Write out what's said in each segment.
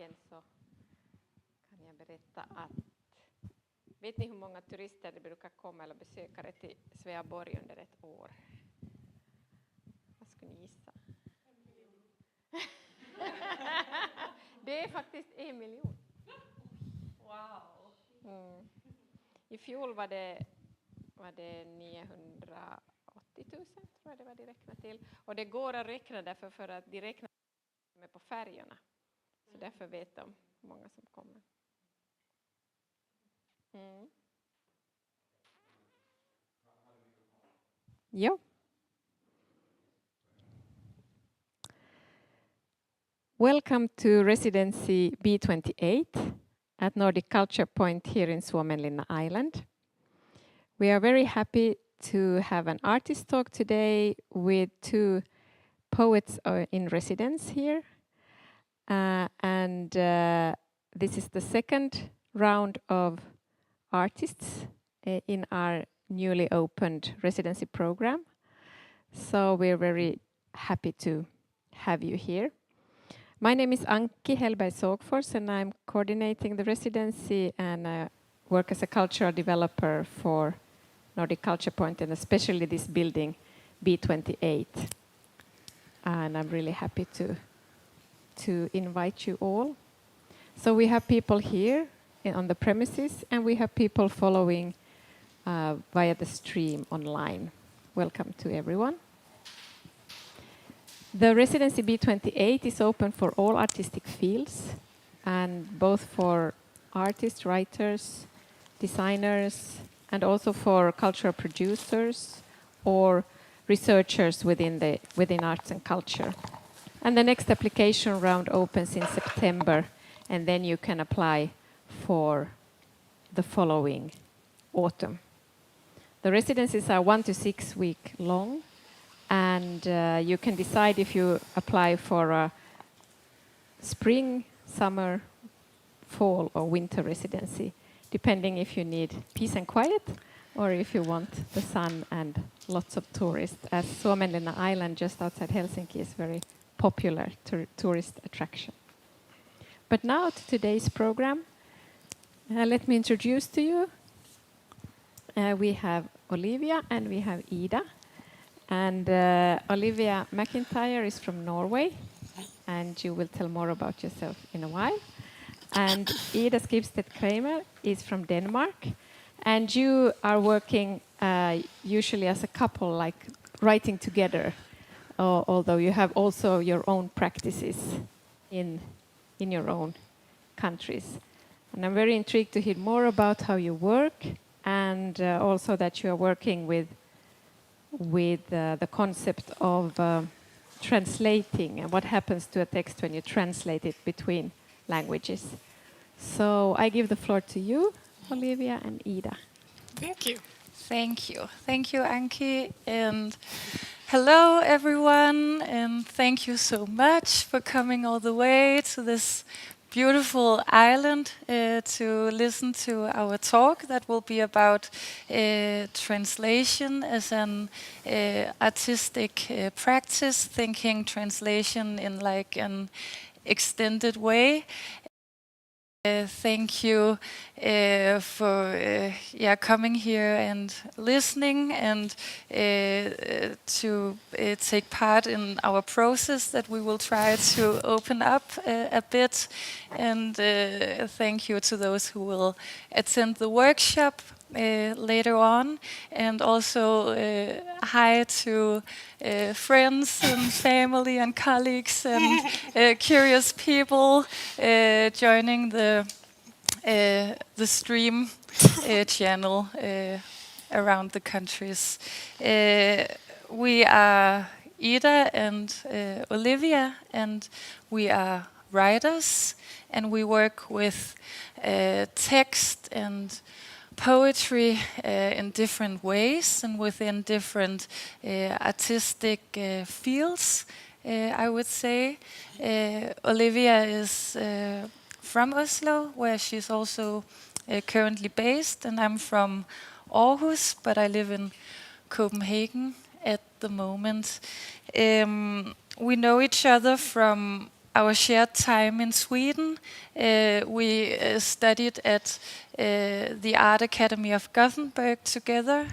Dagens så kan jag berätta att vet ni hur många turister det brukar komma eller besökare till Sveaborg under ett år? Vad skulle ni gissa? 5 miljoner. Det är faktiskt 1 miljon. Wow. Mm. I fjol var det 980 000 tror jag det var det räknat till. Och det går att räkna därför för att de räknar med på färgerna. Så därför vet de hur många som kommer. Mm. Ja. Welcome to Residency B28 at Nordic Culture Point here in Suomenlinna Island. We are very happy to have an artist talk today with 2 poets in residence here. This is the second round of artists in our newly opened residency program. So we're very happy to have you here. My name is Anki Hellberg-Sågfors and I'm coordinating the residency and work as a cultural developer for Nordic Culture Point and especially this building B28. And I'm really happy to invite you all. So we have people here on the premises and we have people following via the stream online. Welcome to everyone. The Residency B28 is open for all artistic fields and both for artists, writers, designers and also for cultural producers or researchers within arts and culture. And the next application round opens in September and then you can apply for the following autumn. The residencies are 1 to 6 weeks long and you can decide if you apply for a spring, summer, fall or winter residency, depending if you need peace and quiet or if you want the sun and lots of tourists, as Suomenlinna Island just outside Helsinki is very popular tourist attraction. But now to today's program, let me introduce to you. We have Olivia and we have Ida. And Olivia McIntyre is from Norway and you will tell more about yourself in a while. And Ida Skibsted Cramer is from Denmark. And you are working usually as a couple, like writing together, although you have also your own practices in your own countries. And I'm very intrigued to hear more about how you work and also that you are working with the concept of translating and what happens to a text when you translate it between languages. So I give the floor to you, Olivia and Ida. Thank you. Thank you. Thank you, Anki. And hello, everyone. And thank you so much for coming all the way to this beautiful island to listen to our talk that will be about translation as an artistic practice, thinking translation in like an extended way. Thank you for coming here and listening and to take part in our process that we will try to open up a bit. And thank you to those who will attend the workshop later on, and also hi to friends and family and colleagues and curious people joining the stream channel around the countries. We are Ida and Olivia, and we are writers, and we work with text and poetry in different ways and within different artistic fields, I would say. Olivia is from Oslo, where she's also currently based, and I'm from Aarhus, but I live in Copenhagen at the moment. We know each other from our shared time in Sweden. We studied at the Art Academy of Gothenburg together.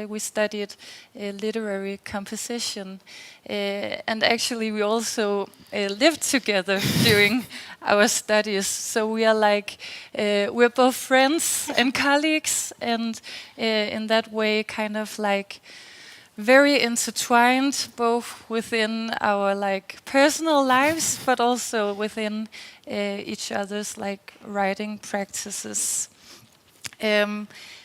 We studied literary composition. And actually we also lived together during our studies. So we are like, we're both friends and colleagues, and in that way kind of like very intertwined, both within our like personal lives, but also within each other's like writing practices.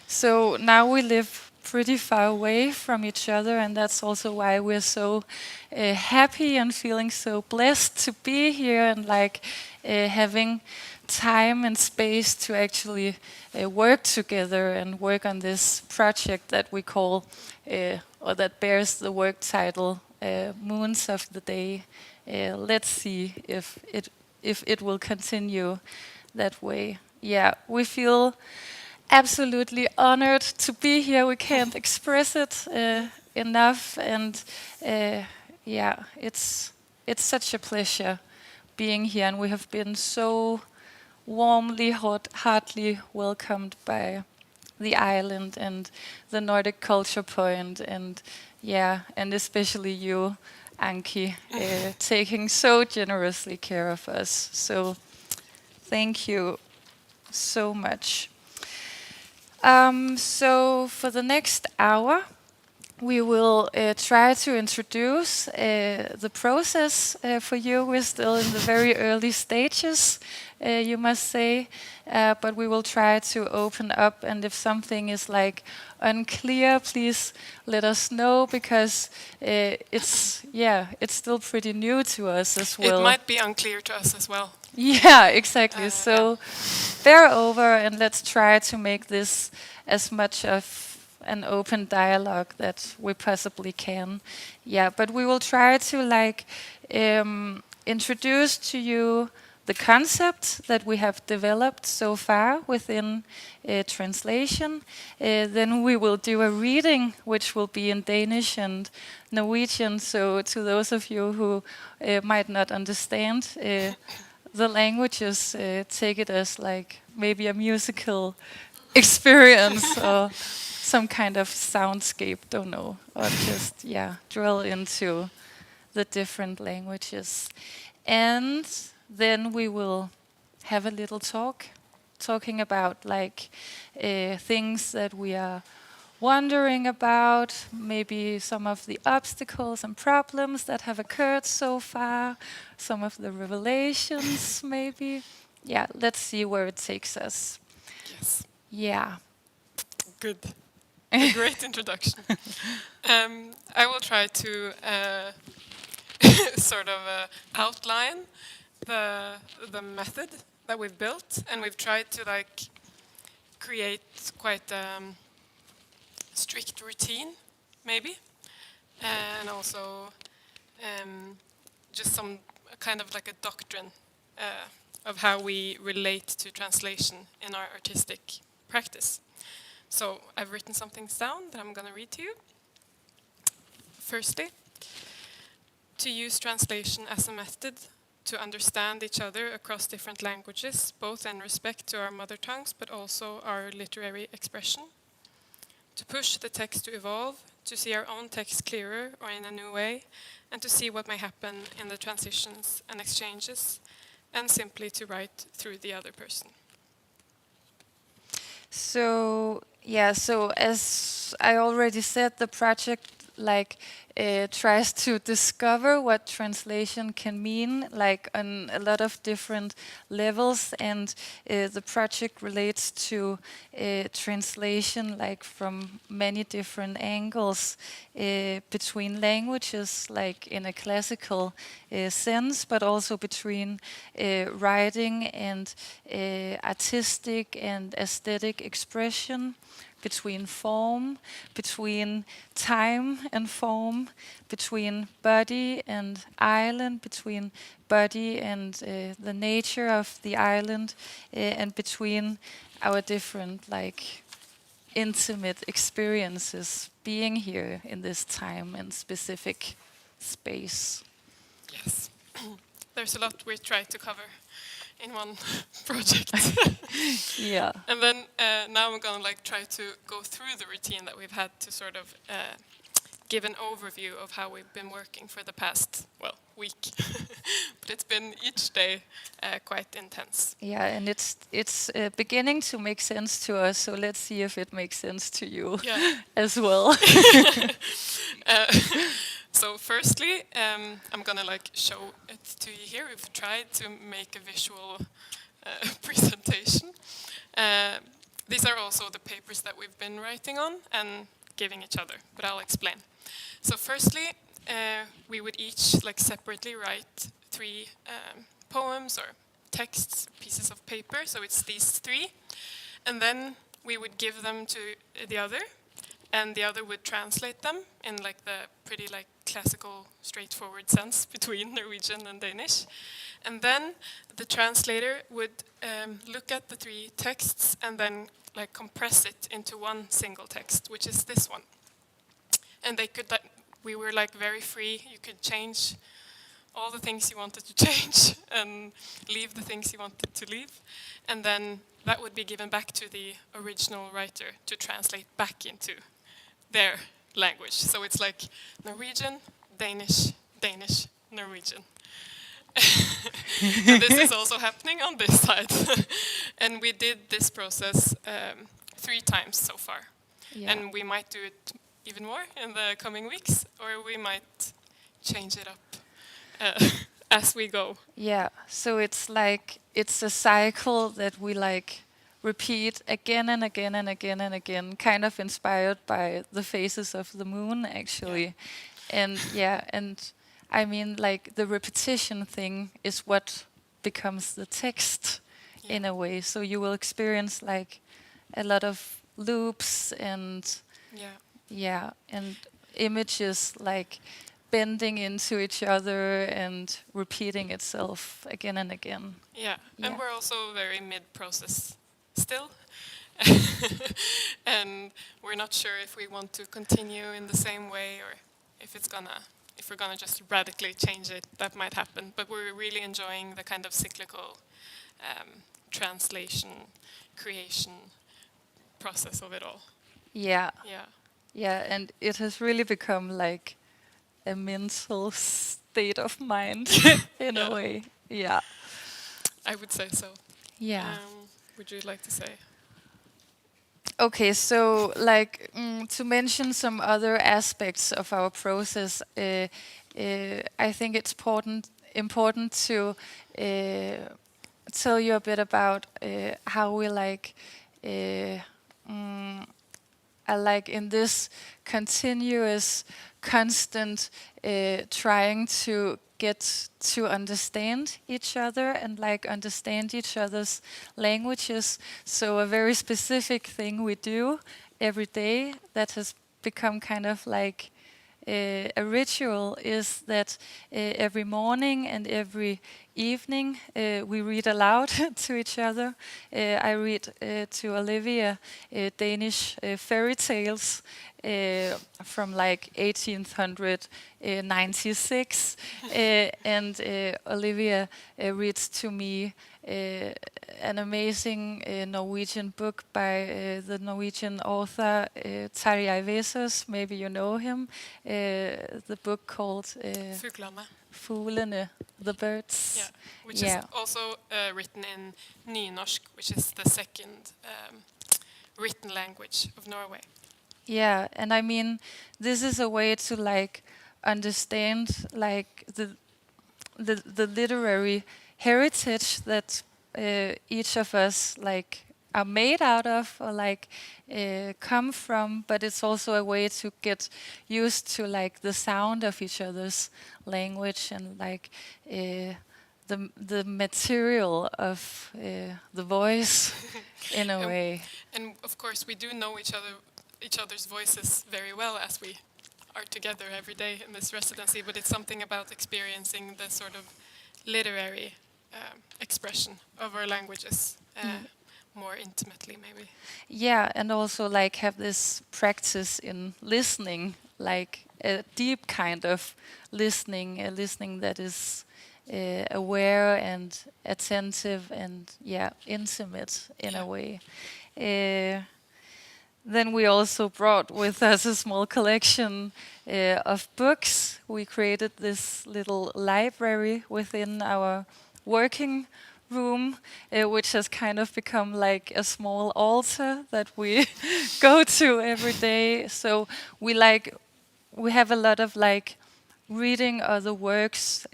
So now we live pretty far away from each other, and that's also why we're so happy and feeling so blessed to be here and like having time and space to actually work together and work on this project that we call, or that bears the work title, Moons of the Day. Let's see if it will continue that way. Yeah, we feel absolutely honored to be here. We can't express it enough, and yeah, it's such a pleasure being here, and we have been so warmly, heartily welcomed by the island and the Nordic Culture Point, and yeah, and especially you, Anki, taking so generously care of us. So thank you so much. So for the next hour, we will try to introduce the process for you. We're still in the very early stages, you must say, but we will try to open up, and if something is like unclear, please let us know, because it's still pretty new to us as well. It might be unclear to us as well. Yeah, exactly. So bear over, and let's try to make this as much of an open dialogue that we possibly can. Yeah, but we will try to like introduce to you the concept that we have developed so far within translation. Then we will do a reading, which will be in Danish and Norwegian. So to those of you who might not understand the languages, take it as like maybe a musical experience or some kind of soundscape, don't know, or just drill into the different languages. And then we will have a little talking about like things that we are wondering about, maybe some of the obstacles and problems that have occurred so far, some of the revelations maybe. Yeah, let's see where it takes us. Yes. Yeah. Good. A great introduction. I will try to sort of outline the method that we've built, and we've tried to like create quite strict routine, maybe, and also just some kind of like a doctrine of how we relate to translation in our artistic practice. So I've written some things down that I'm going to read to you. Firstly, to use translation as a method to understand each other across different languages, both in respect to our mother tongues, but also our literary expression. To push the text to evolve, to see our own text clearer or in a new way, and to see what may happen in the transitions and exchanges, and simply to write through the other person. So so as I already said, the project like tries to discover what translation can mean, like on a lot of different levels, and the project relates to translation like from many different angles between languages, like in a classical sense, but also between writing and artistic and aesthetic expression, between form, between time and form, between body and island, between body and the nature of the island, and between our different like intimate experiences being here in this time and specific space. Yes. there's a lot we try to cover in one project. Yeah. And then now I'm gonna like try to go through the routine that we've had to sort of give an overview of how we've been working for the past, well, week. But it's been each day quite intense. Yeah, and it's beginning to make sense to us. So let's see if it makes sense to you as well. So firstly, I'm gonna like show it to you here. We've tried to make a visual presentation. These are also the papers that we've been writing on and giving each other, but I'll explain. So firstly, we would each like separately write 3 poems or texts, pieces of paper. So it's these 3, and then we would give them to the other, and the other would translate them in like the pretty like classical, straightforward sense between Norwegian and Danish. And then the translator would look at the 3 texts and then like compress it into one single text, which is this one. And they could, we were like very free. You could change all the things you wanted to change and leave the things you wanted to leave. And then that would be given back to the original writer to translate back into their language. So it's like Norwegian, Danish, Danish, Norwegian. And this is also happening on this side. And we did this process 3 times so far. Yeah. And we might do it even more in the coming weeks, or we might change it up as we go. Yeah, so it's like it's a cycle that we like repeat again and again and again and again, kind of inspired by the phases of the moon, actually. And and I mean, like the repetition thing is what becomes the text in a way. So you will experience like a lot of loops and and images like bending into each other and repeating itself again and again. Yeah, and we're also very mid-process still. And we're not sure if we want to continue in the same way or if we're gonna just radically change it. That might happen, but we're really enjoying the kind of cyclical translation, creation process of it all. Yeah. Yeah. Yeah, and it has really become like a mental state of mind in a way. Yeah. I would say so. Yeah. Would you like to say? Okay, so like to mention some other aspects of our process, I think it's important to tell you a bit about how we are like in this continuous, constant trying to get to understand each other and like understand each other's languages. So a very specific thing we do every day that has become kind of like a ritual is that every morning and every evening we read aloud to each other. I read to Olivia Danish fairy tales from like 1896, and Olivia reads to me an amazing Norwegian book by the Norwegian author Tarjei Vesaas. Maybe you know him. The book called Fuglene, the birds. Yeah, which is also written in nynorsk, which is the second written language of Norway. Yeah, and I mean, this is a way to like understand like the literary heritage that each of us like are made out of or like come from, but it's also a way to get used to like the sound of each other's language and like the material of the voice in a way. And of course, we do know each other's voices very well as we are together every day in this residency, but it's something about experiencing the sort of literary expression of our languages more intimately, maybe. Yeah, and also like have this practice in listening, like a deep kind of listening, a listening that is aware and attentive and intimate in a way. Then we also brought with us a small collection of books. We created this little library within our working room, which has kind of become like a small altar that we go to every day. So we have a lot of like reading other works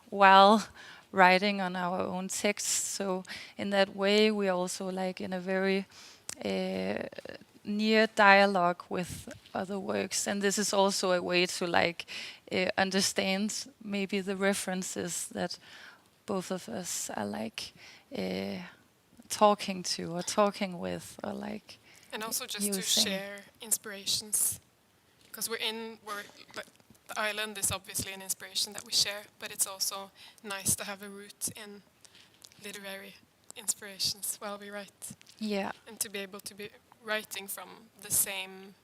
while writing on our own texts. So in that way, we also like in a very near dialogue with other works, and this is also a way to like understand maybe the references that both of us are like talking to or talking with or like And also just to using. share inspirations, because the island is obviously an inspiration that we share, but it's also nice to have a root in literary inspirations while we write. Yeah. And to be able to be writing from the same,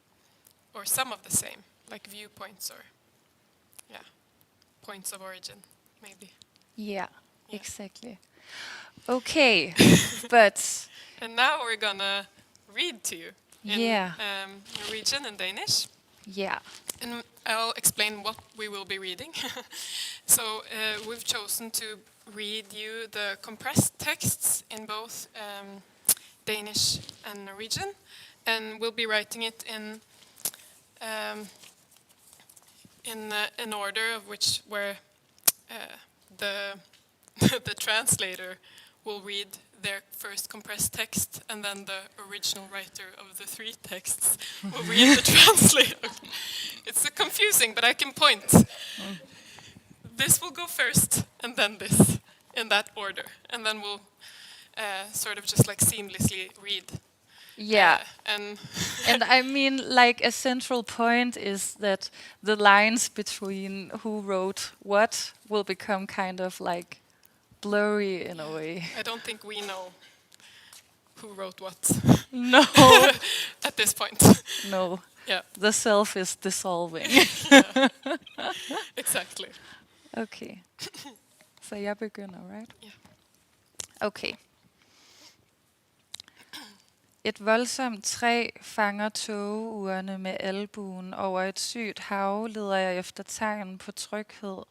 or some of the same, like viewpoints or, points of origin, maybe. Yeah, Yeah. exactly. Okay, but And now we're gonna read to you in Yeah. Norwegian and Danish. yeah, And I'll explain what we will be reading. So we've chosen to read you the compressed texts in both Danish and Norwegian, and we'll be writing it in an order of where the the translator will read their first compressed text, and then the original writer of the three texts will read the translator. It's confusing, but I can point. This will go first, and then this, in that order, and then we'll sort of just like seamlessly read. yeah. And And I mean, like, a central point is that the lines between who wrote what will become kind of like blurry in a way. I don't think we know who wrote what No, at this point. no. Yeah, The self is dissolving. exactly. Okay. Så jeg begynder, right? Yeah. Okay. Et voldsomt træ fanger tågeurene med albuen. Over et sygt hav leder jeg efter tegn på tryghed.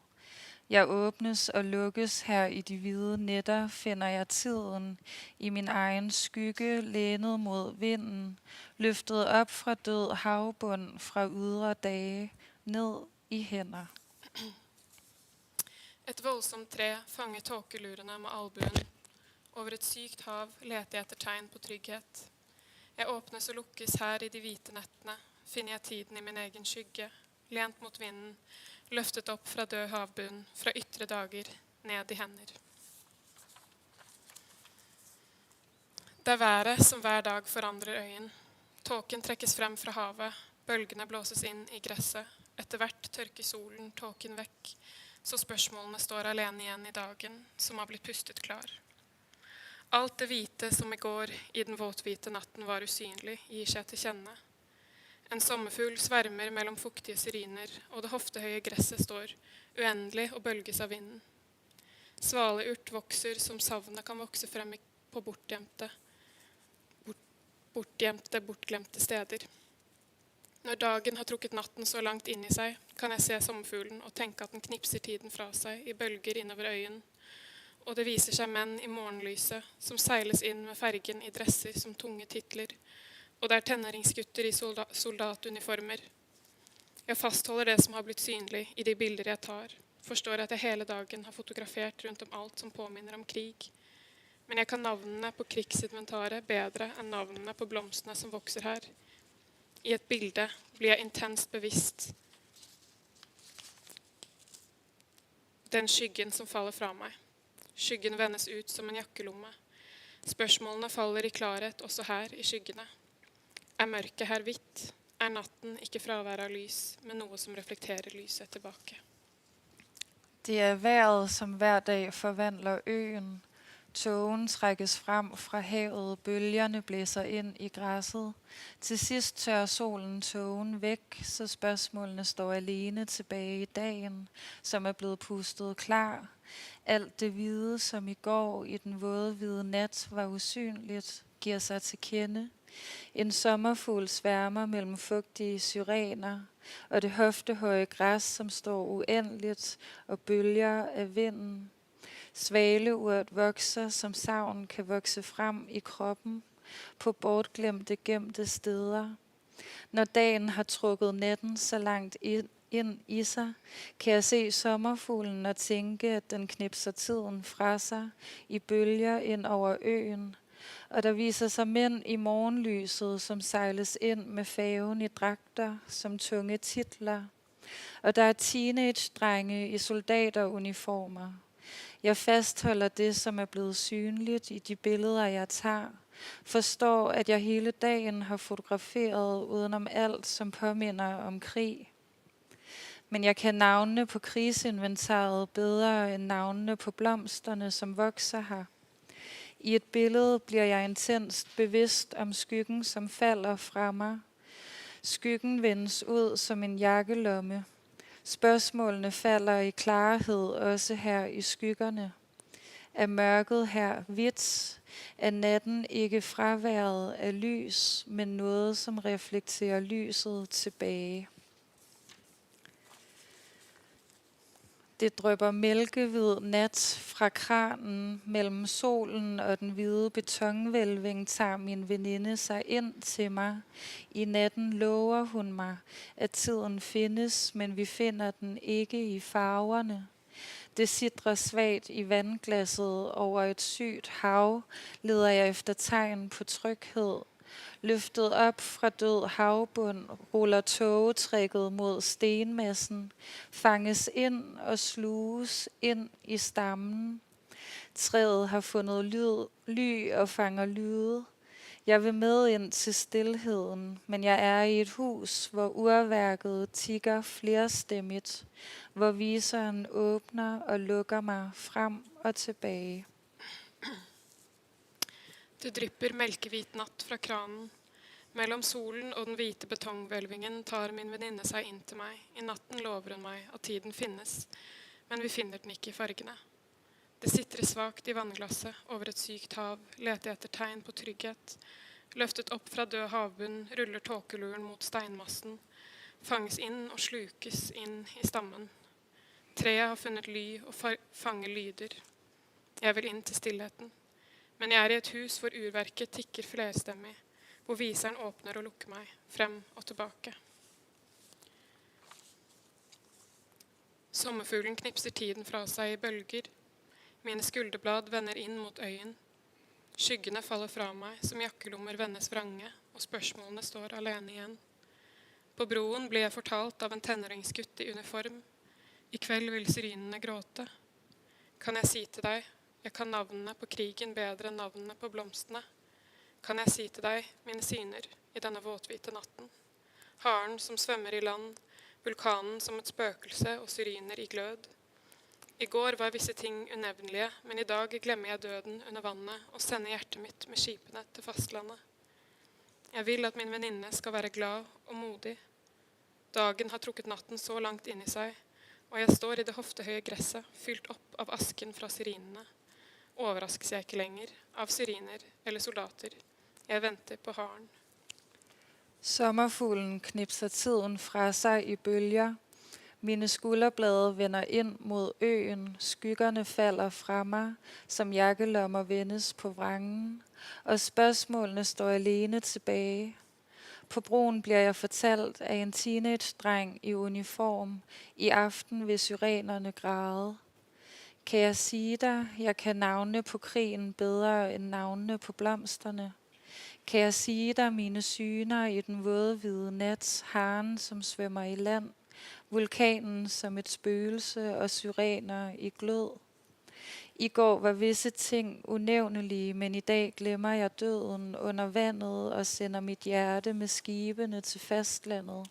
Jeg åbnes og lukkes her i de hvide nætter, finder jeg tiden i min egen skygge, lænet mod vinden, løftet op fra død havbund, fra ydre dage, ned i hænder. Et voldsomt tre fanger tåkelurene med albuen. Over et sykt hav leter jeg etter tegn på trygghet. Jeg åpnes og lukkes her i de hvite nettene, finner jeg tiden i min egen skygge, lent mot vinden, løftet opp fra død havbunn, fra ytre dager, ned i hender. Det er været som hver dag forandrer øyen. Tåken trekkes frem fra havet, bølgene blåses inn i gresset. Etter hvert tørker solen tåken vekk, så spørsmålene står alene igjen i dagen, som har blitt pustet klar. Alt det hvite som i går i den våthvite natten var usynlig, gir seg til kjenne. En sommerfugl svermer mellom fuktige syriner, og det hoftehøye gresset står uendelig og bølges av vinden. Svaleurt vokser som savnet kan vokse frem på bortglemte steder. Når dagen har trukket natten så langt inn i seg, kan jeg se sommerfuglen og tenke at den knipser tiden fra seg i bølger innover øyen. Og det viser seg menn i morgenlyset som seiles inn med fergen i dresser som tunge titler, og det er tenåringsgutter i soldatuniformer. Jeg fastholder det som har blitt synlig i de bilder jeg tar, forstår at jeg hele dagen har fotografert rundt om alt som påminner om krig. Men jeg kan navnene på krigsinventaret bedre enn navnene på blomstene som vokser her. I et bilde blir jeg intenst bevisst den skyggen som faller fra meg. Skyggen vendes ut som en jakkelomme. Spørsmålene faller i klarhet også her i skyggene. Er mørket her hvitt? Er natten ikke fravær av lys, men noe som reflekterer lyset tilbake? Det er vejret, som hver dag forvandler øen. Tågen trækkes frem fra havet, bølgerne blæser ind i græsset. Til sidst tørrer solen tågen væk, så spørgsmålene står alene tilbage i dagen, som er blevet pustet klar. Alt det hvide, som i går i den våde hvide nat var usynligt, giver sig til kende. En sommerfugl sværmer mellem fugtige syrener, og det hoftehøje græs, som står uendeligt og bølger af vinden. Svaleurt vokser, som savn kan vokse frem i kroppen, på bortglemte, gemte steder. Når dagen har trukket natten så langt ind i sig, kan jeg se sommerfuglen og tænke, at den knipser tiden fra sig i bølger ind over øen. Og der viser sig mænd i morgenlyset, som sejles ind med færgen i dragter som tunge titler. Og der er teenage-drenge i soldateruniformer. Jeg fastholder det, som er blevet synligt i de billeder, jeg tager. Forstår, at jeg hele dagen har fotograferet udenom alt, som påminder om krig. Men jeg kan navnene på krigsinventaret bedre end navnene på blomsterne, som vokser her. I et billede bliver jeg intenst bevidst om skyggen, som falder fra mig. Skyggen vendes ud som en jakkelomme. Spørgsmålene falder i klarhed også her i skyggerne. Er mørket her hvidt? Er natten ikke fraværet af lys, men noget, som reflekterer lyset tilbage? Det drypper mælkehvid nat fra kranen mellem solen og den hvide betonvælving, tager min veninde sig ind til mig. I natten lover hun mig, at tiden findes, men vi finder den ikke i farverne. Det sidrer svagt i vandglasset over et sygt hav, leder jeg efter tegn på tryghed. Løftet op fra død havbund, ruller togetrækket mod stenmassen, fanges ind og sluges ind i stammen. Træet har fundet ly og fanger lyde. Jeg vil med ind til stilheden, men jeg er i et hus, hvor urværket tikker flerstemmigt, hvor viseren åbner og lukker mig frem og tilbage. Det drypper mælkehvit natt fra kranen. Mellom solen og den hvite betonghvelvingen tar min venninne seg inn til meg. I natten lover hun meg at tiden finnes, men vi finner den ikke i fargene. Det sitrer svagt i vannglasset over et sykt hav, leter etter tegn på trygghet. Løftet opp fra død havbunn, ruller tåkeluren mot steinmassen, fanges inn og slukes inn i stammen. Treet har funnet ly og fanger lyder. Jeg vil inn til stillheten. Men jeg er i et hus hvor urverket tikker flerstemmig, hvor viseren åpner og lukker meg, frem og tilbake. Sommerfuglen knipser tiden fra seg i bølger. Mine skulderblad vender inn mot øyen. Skyggene faller fra meg, som jakkelommer vendes vrange, og spørsmålene står alene igjen. På broen blir jeg fortalt av en tenåringsgutt i uniform. I kveld vil syrinene gråte. Kan jeg si til deg, jeg kan navnene på krigen bedre enn navnene på blomstene. Kan jeg si til deg, mine syner, i denne våtvite natten. Haren som svømmer i land, vulkanen som et spøkelse og syriner i glød. I går var visse ting unevnelige, men i dag glemmer jeg døden under vannet og sender hjertet mitt med skipene til fastlandet. Jeg vil at min venninne skal være glad og modig. Dagen har trukket natten så langt inn i seg, og jeg står i det hoftehøye gresset, fylt opp av asken fra syrinene. Overraskes jeg ikke lenger av syriner eller soldater. Jeg venter på haren. Sommerfuglen knipser tiden fra sig i bølger. Mine skulderblade vender ind mod øen. Skyggerne falder fra mig, som jakkelommer vendes på vrangen. Og spørgsmålene står alene tilbage. På broen bliver jeg fortalt af en teenage-dreng i uniform. I aften vil syrenerne græde. Kan jeg sige dig, jeg kan navne på krigen bedre end navnene på blomsterne? Kan jeg sige dig mine syner i den våde hvide nat, haren som svømmer i land, vulkanen som et spøgelse og syrener i glød? I går var visse ting unævnelige, men i dag glemmer jeg døden under vandet og sender mit hjerte med skibene til fastlandet.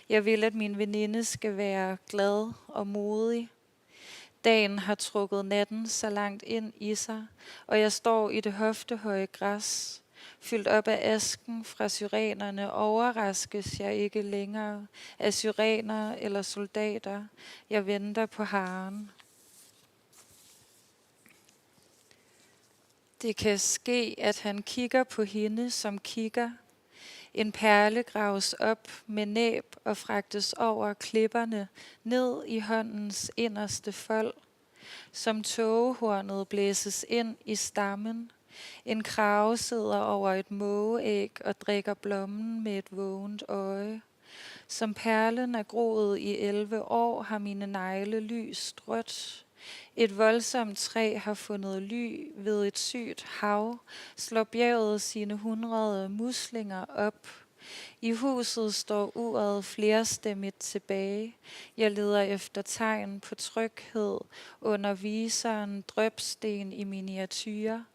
Jeg vil, at min veninde skal være glad og modig. Dagen har trukket natten så langt ind i sig, og jeg står i det hoftehøje græs. Fyldt op af asken fra syrenerne overraskes jeg ikke længere af syrener eller soldater. Jeg venter på haren. Det kan ske, at han kigger på hende, som kigger. En perle graves op med næb og fragtes over klipperne ned i håndens inderste fold. Som tågehornet blæses ind i stammen. En krage sidder over et mågeæg og drikker blommen med et vågent øje. Som perlen er groet i 11 år, har mine negle lyst rødt. Et voldsomt træ har fundet ly ved et sygt hav, slår bjerget sine 100 muslinger op. I huset står uret flerstemmigt tilbage. Jeg leder efter tegn på tryghed under viseren drøbsten i miniatyre.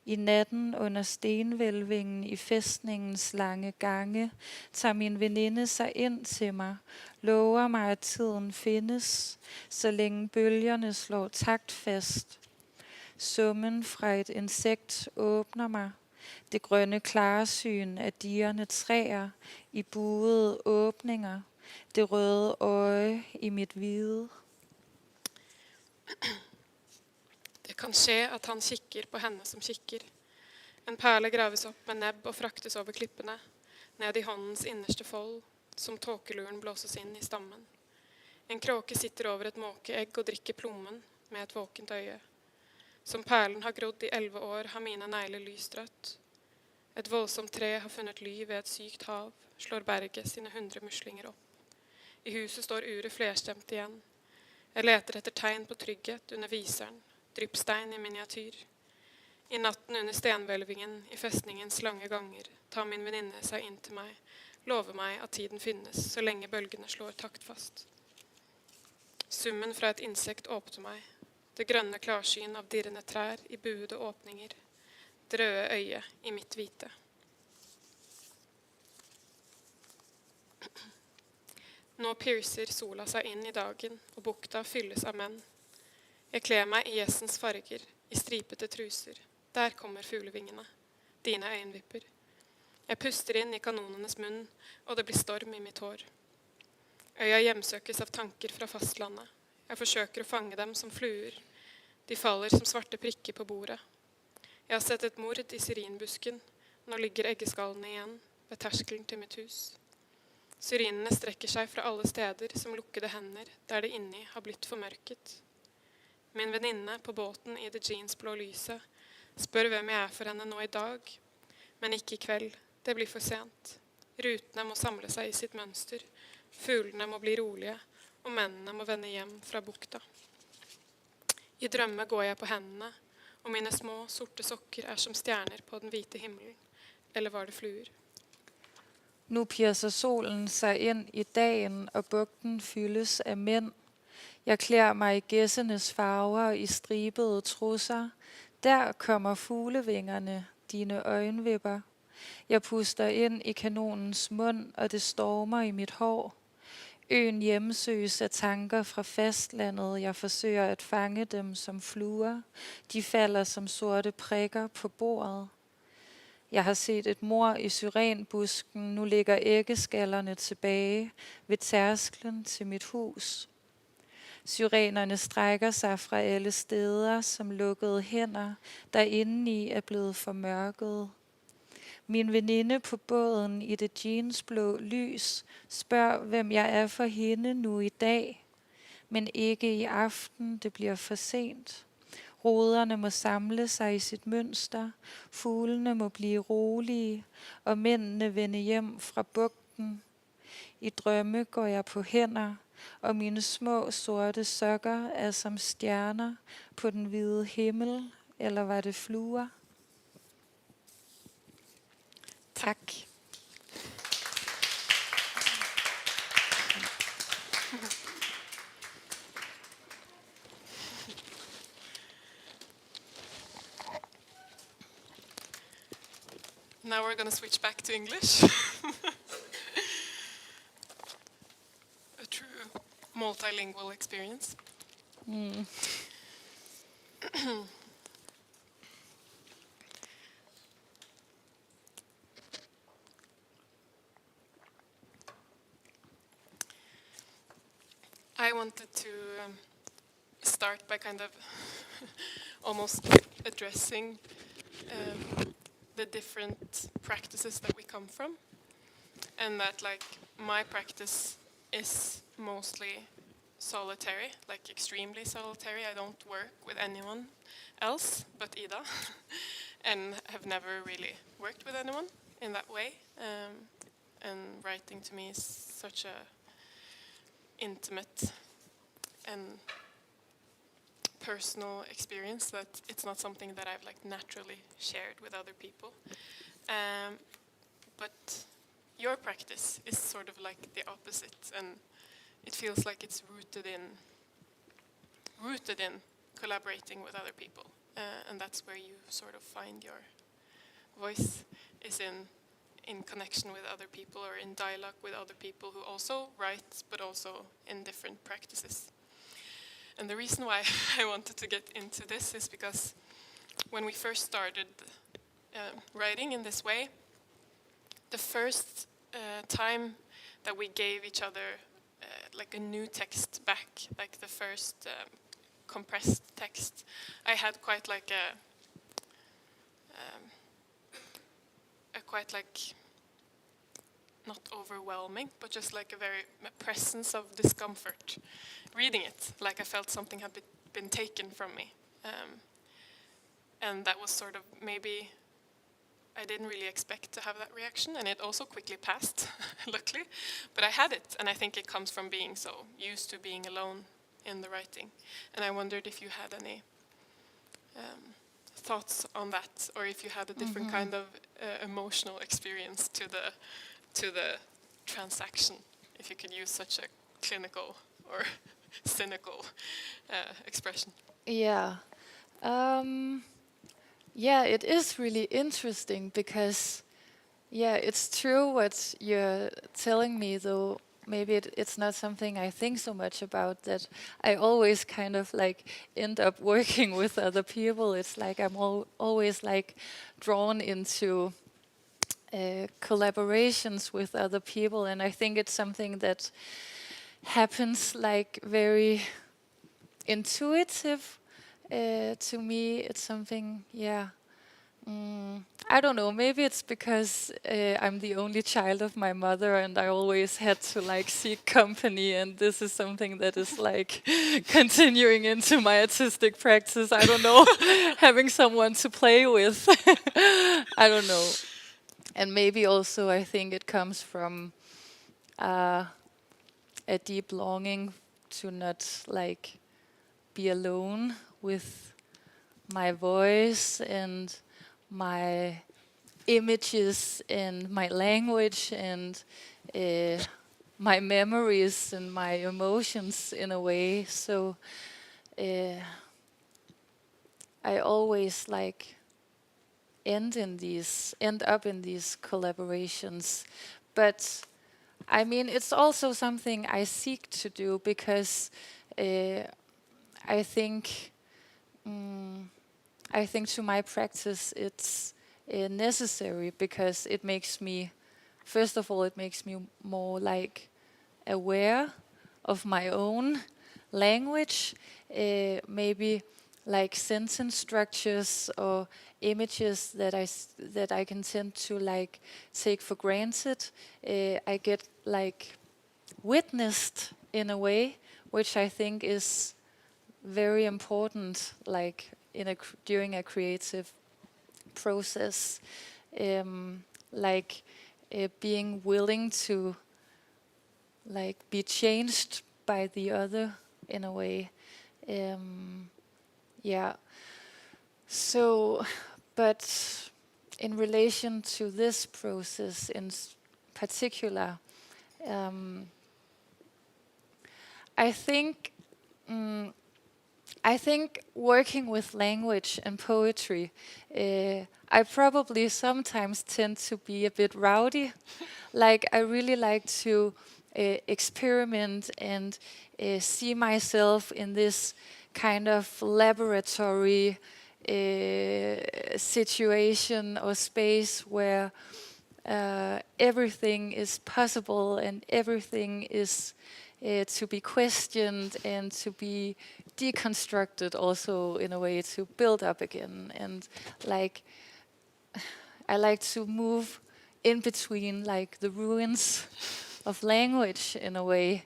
I natten under stenvælvingen i fæstningens lange gange tager min veninde sig ind til mig, lover mig, at tiden findes, så længe bølgerne slår taktfast. Summen fra et insekt åbner mig. Det grønne klarsyn af dirrende træer i buede åbninger. Det røde øje i mit hvide. Det kan skje at han kikker på henne som kikker. En perle graves opp med nebb og fraktes over klippene, ned i håndens innerste fold, som tåkeluren blåses inn i stammen. En kråke sitter over et måkeegg og drikker plommen med et våkent øye. Som perlen har grodd i 11 år, har mine negler lyst rødt. Et voldsomt tre har funnet ly ved et sykt hav, slår berget sine 100 muslinger opp. I huset står uret flerstemt igjen. Jeg leter etter tegn på trygghet under viseren, dryppstein i miniatyr. I natten under stenvælvingen i festningens lange ganger tar min venninne seg inn til meg, lover meg at tiden finnes så lenge bølgene slår taktfast. Summen fra et insekt åpner meg. Det grønne klarsyn av dirrende trær i buede åpninger. Det røde øye i mitt hvite. Nå piercer sola seg inn i dagen, og bukta fylles av menn. Jeg kler meg i gjessens farger, i stripete truser. Der kommer fuglevingene, dine øyenvipper. Jeg puster inn i kanonenes munn, og det blir storm i mitt hår. Øya hjemsøkes av tanker fra fastlandet. Jeg forsøker å fange dem som fluer. De faller som svarte prikker på bordet. Jeg har sett et mord i syrinbusken. Nå ligger eggeskallene igjen ved terskelen til mitt hus. Syrinene strekker seg fra alle steder som lukkede hender, der det inni har blitt formørket. Min venninne på båten i det jeansblå lyset spør hvem jeg er for henne nå i dag, men ikke i kveld. Det blir for sent. Rutene må samle seg i sitt mønster. Fuglene må bli rolige, og mennene må vende hjem fra bukta. I drømme går jeg på hendene, og mine små, sorte sokker er som stjerner på den hvite himmelen. Eller var det fluer? Nu piercer solen sig ind i dagen, og bugten fyldes af mænd. Jeg klæder mig i gæssenes farver i stribede trusser. Der kommer fuglevingerne, dine øjenvipper. Jeg puster ind i kanonens mund, og det stormer i mit hår. Øen hjemsøges af tanker fra fastlandet. Jeg forsøger at fange dem som fluer. De falder som sorte prikker på bordet. Jeg har set et mord i syrenbusken. Nu ligger æggeskallerne tilbage ved tærsklen til mit hus. Syrenerne strækker sig fra alle steder som lukkede hænder, der indeni er blevet formørket. Min veninde på båden i det jeansblå lys spørger, hvem jeg er for hende nu i dag. Men ikke i aften, det bliver for sent. Roderne må samle sig i sit mønster, fuglene må blive rolige, og mændene vende hjem fra bugten. I drømme går jeg på hænder, og mine små sorte sokker er som stjerner på den hvide himmel, eller var det fluer? Tak. Now we're going to switch back to English. A true multilingual experience. I wanted to start by kind of almost addressing the different practices that we come from, and that like my practice is mostly solitary, like extremely solitary. I don't work with anyone else but Ida, and have never really worked with anyone in that way. And writing to me is such a intimate and personal experience that it's not something that I've like naturally shared with other people. But your practice is sort of like the opposite, and it feels like it's rooted in collaborating with other people, and that's where you sort of find your voice, is in connection with other people or in dialogue with other people who also write, but also in different practices. And the reason why I wanted to get into this is because when we first started writing in this way, the first time that we gave each other like a new text back, like the first compressed text, I had quite like a quite like, not overwhelming, but just like a presence of discomfort reading it, like I felt something had been taken from me. And that was sort of, maybe I didn't really expect to have that reaction, and it also quickly passed, luckily. But I had it, and I think it comes from being so used to being alone in the writing. And I wondered if you had any thoughts on that, or if you had a different kind of emotional experience to the transaction, if you could use such a clinical or cynical expression. Yeah. Yeah, it is really interesting because, yeah, it's true what you're telling me, though maybe it's not something I think so much about, that I always kind of like end up working with other people. It's like I'm always like drawn into collaborations with other people, and I think it's something that happens like very intuitive to me. It's something, yeah. I don't know, maybe it's because I'm the only child of my mother and I always had to like seek company, and this is something that is like continuing into my artistic practice. I don't know, having someone to play with. I don't know. And maybe also I think it comes from a deep longing to not like be alone with my voice and my images and my language and my memories and my emotions in a way. So I always like end up in these collaborations. But I mean, it's also something I seek to do because I think to my practice it's necessary, because it makes me, first of all, it makes me more like aware of my own language, maybe like sentence structures or images that I can tend to like take for granted. I get like witnessed in a way, which I think is very important, like during a creative process, like being willing to like be changed by the other in a way. Yeah. So, but in relation to this process in particular, I think working with language and poetry, I probably sometimes tend to be a bit rowdy. Like I really like to experiment and see myself in this kind of laboratory situation or space where everything is possible and everything is to be questioned and to be deconstructed, also in a way to build up again. And like I like to move in between like the ruins of language in a way.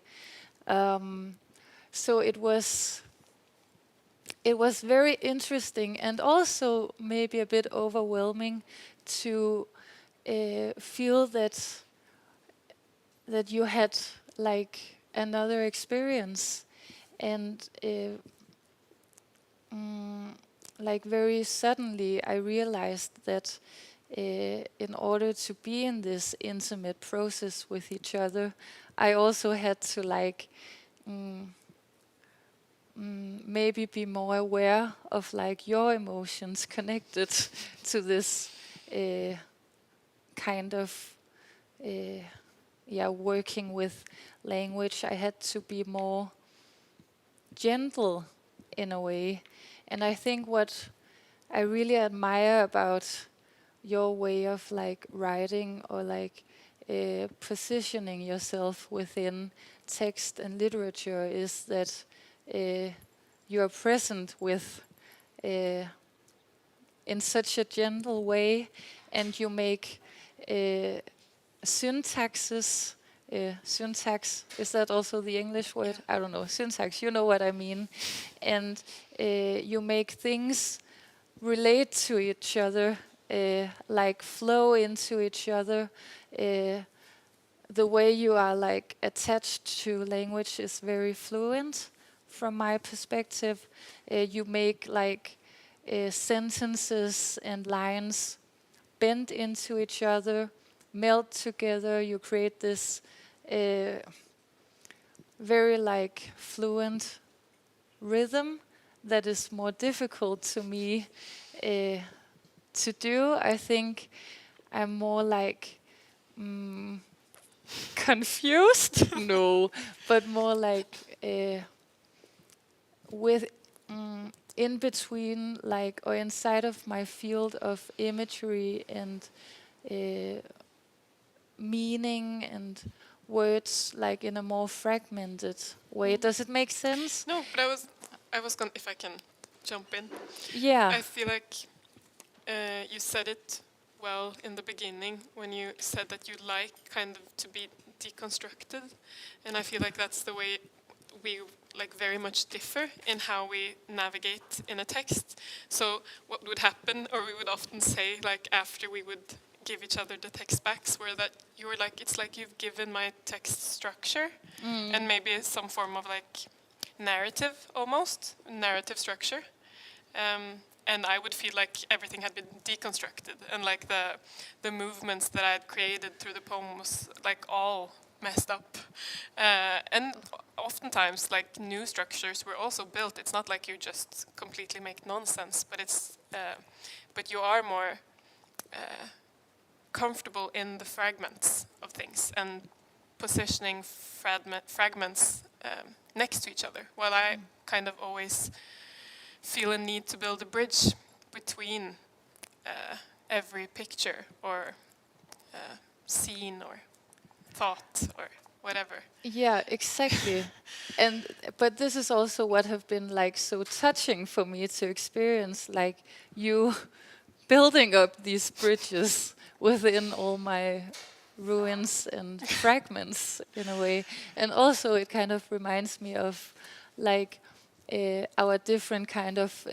So it was very interesting and also maybe a bit overwhelming to feel that you had like another experience, and like very suddenly I realized that in order to be in this intimate process with each other, I also had to like maybe be more aware of like your emotions connected to this kind of working with language. I had to be more gentle in a way. And I think what I really admire about your way of like writing or like positioning yourself within text and literature is that you are present with in such a gentle way, and you make syntaxes. Syntax, is that also the English word? I don't know. Syntax, you know what I mean. And you make things relate to each other, like flow into each other. The way you are like attached to language is very fluent from my perspective. You make like sentences and lines bend into each other, melt together. You create this very like fluent rhythm that is more difficult to me to do. I think I'm more like confused. No, but more like with in between, like, or inside of my field of imagery and meaning and words, like in a more fragmented way. Does it make sense? No, but I was going, if I can jump in. Yeah. I feel like you said it well in the beginning when you said that you like kind of to be deconstructed, and I feel like that's the way we like very much differ in how we navigate in a text. So what would happen, or we would often say, like after we would give each other the text backs, were that you were like, it's like you've given my text structure and maybe some form of like narrative, almost narrative structure. And I would feel like everything had been deconstructed, and like the movements that I had created through the poem was like all messed up. And oftentimes like new structures were also built. It's not like you just completely make nonsense, but it's but you are more comfortable in the fragments of things and positioning fragments next to each other, while I kind of always feel a need to build a bridge between every picture or scene or thought or whatever. Yeah, exactly. But this is also what have been like so touching for me to experience, like you building up these bridges within all my ruins and fragments in a way. And also it kind of reminds me of like our different kind of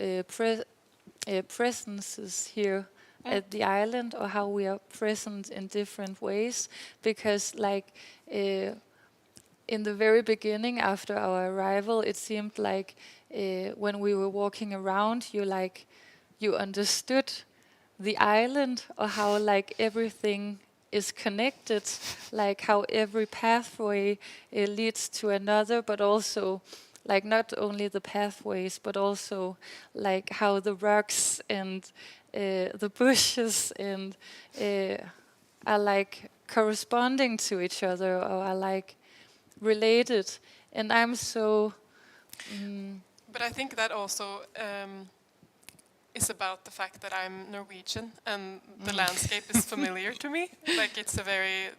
presences here at the island, or how we are present in different ways. Because like in the very beginning after our arrival, it seemed like when we were walking around, you understood the island, or how like everything is connected, like how every pathway leads to another, but also like not only the pathways, but also like how the rocks and the bushes and are like corresponding to each other, or are like related. And I'm so But I think that also is about the fact that I'm Norwegian and the landscape is familiar to me. Like it's a very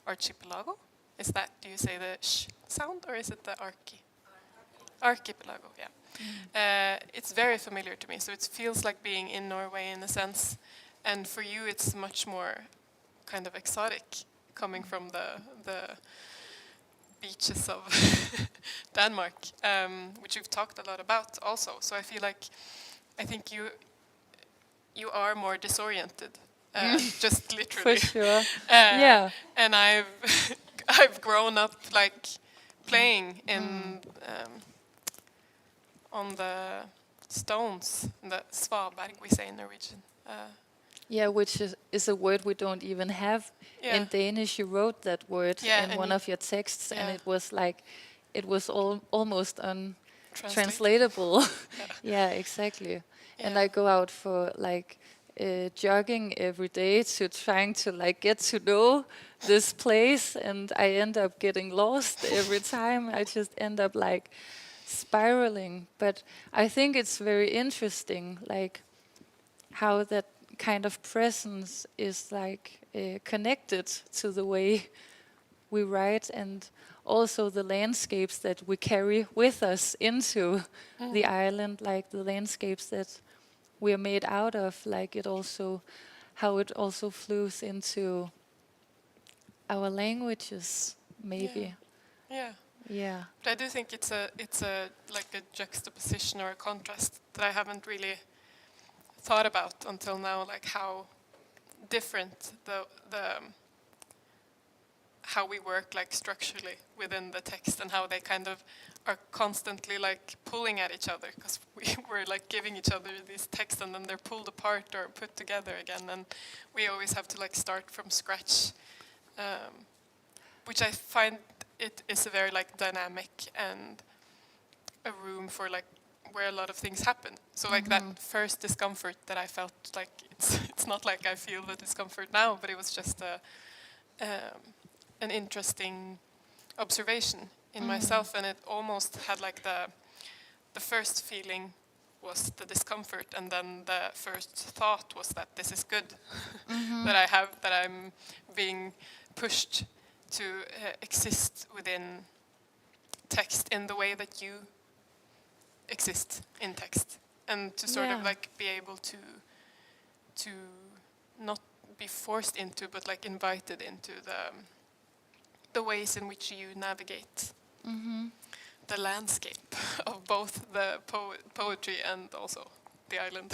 archipelago. Is that, do you say the sh sound or is it the archipelago? Yeah. It's very familiar to me, so it feels like being in Norway in a sense. And for you, it's much more kind of exotic, coming from the beaches of Denmark, which you've talked a lot about also. So I feel like, I think you are more disoriented, just literally. For sure. Yeah. And I've grown up like playing in on the stones, the svaberg we say in Norwegian. Yeah, which is a word we don't even have in Danish. You wrote that word in one of your texts, and it was like, it was almost untranslatable. Yeah, exactly. Yeah. And I go out for like jogging every day to trying to like get to know this place, and I end up getting lost every time. I just end up like spiraling. But I think it's very interesting, like how that kind of presence is like connected to the way we write, and also the landscapes that we carry with us into the island, like the landscapes that we are made out of, like it also, how it also flows into our languages, maybe. Yeah. Yeah. But I do think it's a like a juxtaposition or a contrast that I haven't really thought about until now, like how different the how we work like structurally within the text, and how they kind of are constantly like pulling at each other, because we're like giving each other these texts and then they're pulled apart or put together again, and we always have to like start from scratch, which I find it is a very like dynamic and a room for like where a lot of things happen. So like that first discomfort that I felt, like it's not like I feel the discomfort now, but it was just an interesting observation in myself, and it almost had like the first feeling was the discomfort, and then the first thought was that this is good, that I'm being pushed to exist within text in the way that you exist in text, and to sort of like be able to not be forced into, but like invited into the ways in which you navigate the landscape of both the poetry and also the island.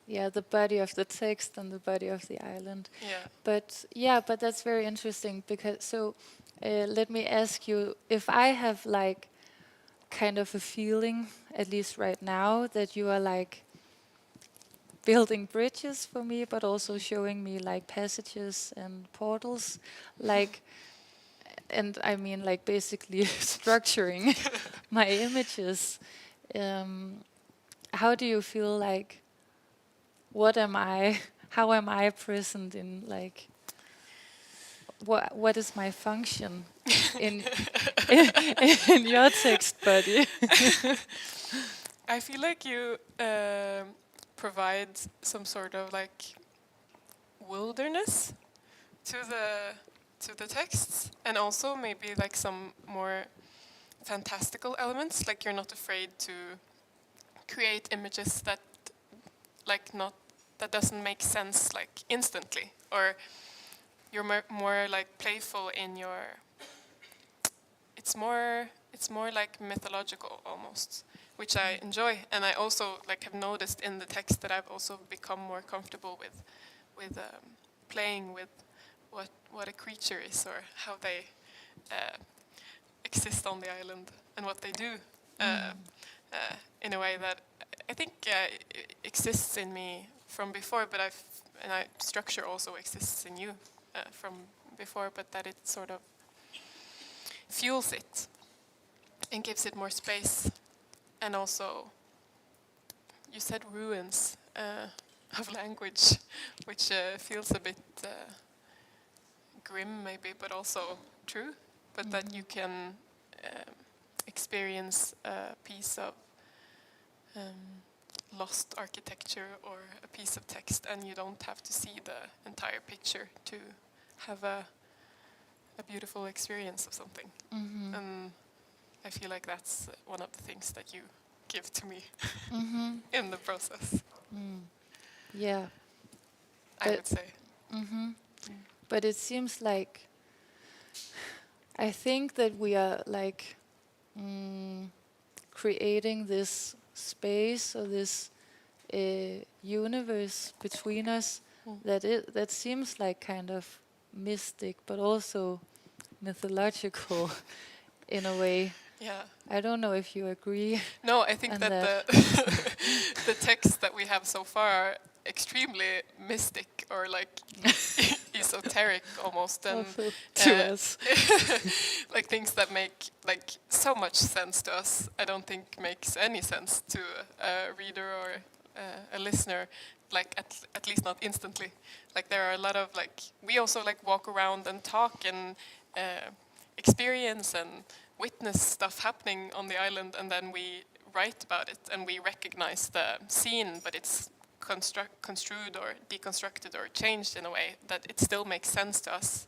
Yeah, the body of the text and the body of the island. Yeah. But that's very interesting, because so let me ask you, if I have like kind of a feeling, at least right now, that you are like building bridges for me, but also showing me like passages and portals, like, and I mean like basically structuring my images. How do you feel like? What am I? How am I present in like? What is my function in in your text body? I feel like you provide some sort of like wilderness to the texts, and also maybe like some more fantastical elements. Like you're not afraid to create images that that doesn't make sense like instantly, or you're more like playful in your. It's more like mythological almost, which I enjoy, and I also like have noticed in the text that I've also become more comfortable with playing with what a creature is, or how they exist on the island and what they do in a way that I think exists in me from before, but structure also exists in you from before, but that it sort of fuels it and gives it more space. And also, you said ruins of language, which feels a bit grim maybe, but also true, but that you can experience a piece of lost architecture or a piece of text, and you don't have to see the entire picture to have a beautiful experience of something. And I feel like that's one of the things that you give to me in the process, Yeah. I would say. But it seems like I think that we are like creating this space or this universe between us that seems like kind of mystic, but also mythological in a way. Yeah. I don't know if you agree. No, I think And that that- the texts that we have so far are extremely mystic or like esoteric almost, and Also to us. like things that make like so much sense to us, I don't think makes any sense to a reader or a listener, like at least not instantly. Like there are a lot of like, we also like walk around and talk and experience and witness stuff happening on the island, and then we write about it and we recognize the scene, but it's construed or deconstructed or changed in a way that it still makes sense to us.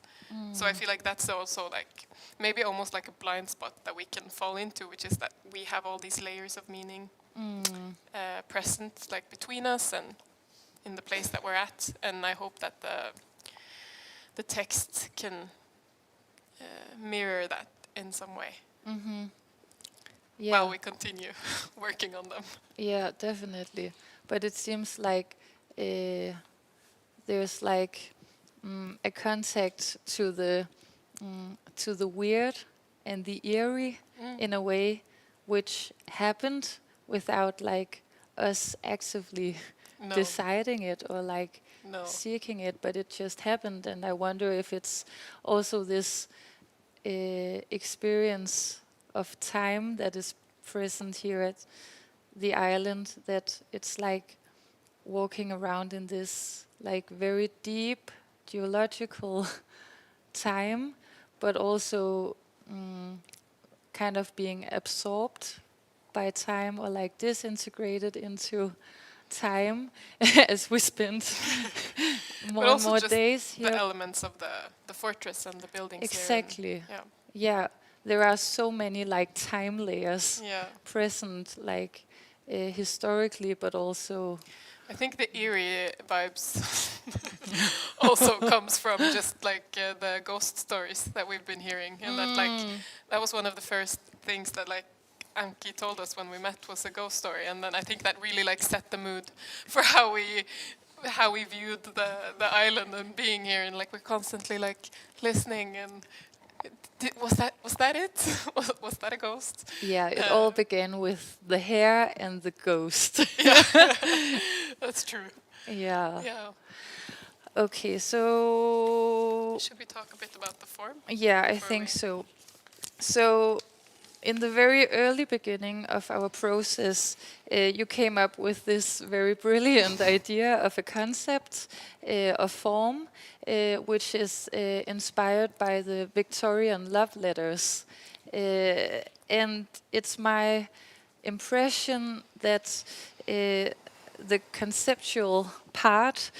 So I feel like that's also like maybe almost like a blind spot that we can fall into, which is that we have all these layers of meaning present like between us and in the place that we're at. And I hope that the text can mirror that in some way Yeah. while we continue working on them. Yeah, definitely. But it seems like there's like a contact to the weird and the eerie in a way, which happened without like us actively No. deciding it or like No. seeking it, but it just happened. And I wonder if it's also this experience of time that is present here at the island, that it's like walking around in this like very deep geological time, but also kind of being absorbed by time or like disintegrated into time as we spend But more and also more just days the here. elements of the fortress and the buildings Exactly. here. And, Yeah, there are so many like time layers yeah. present, like historically, but also I think the eerie vibes also comes from just like the ghost stories that we've been hearing, and that like that was one of the first things that like Anki told us when we met was a ghost story, and then I think that really like set the mood for how we viewed the island and being here, and like we're constantly like listening and. Was that it? Was that a ghost? yeah, it all began with the hair and the ghost. Yeah, that's true. Yeah. Yeah. Okay, so Should we talk a bit about the form? yeah, I before think we- so. So in the very early beginning of our process, you came up with this very brilliant idea of a concept, of form, which is inspired by the Victorian love letters. And it's my impression that the conceptual part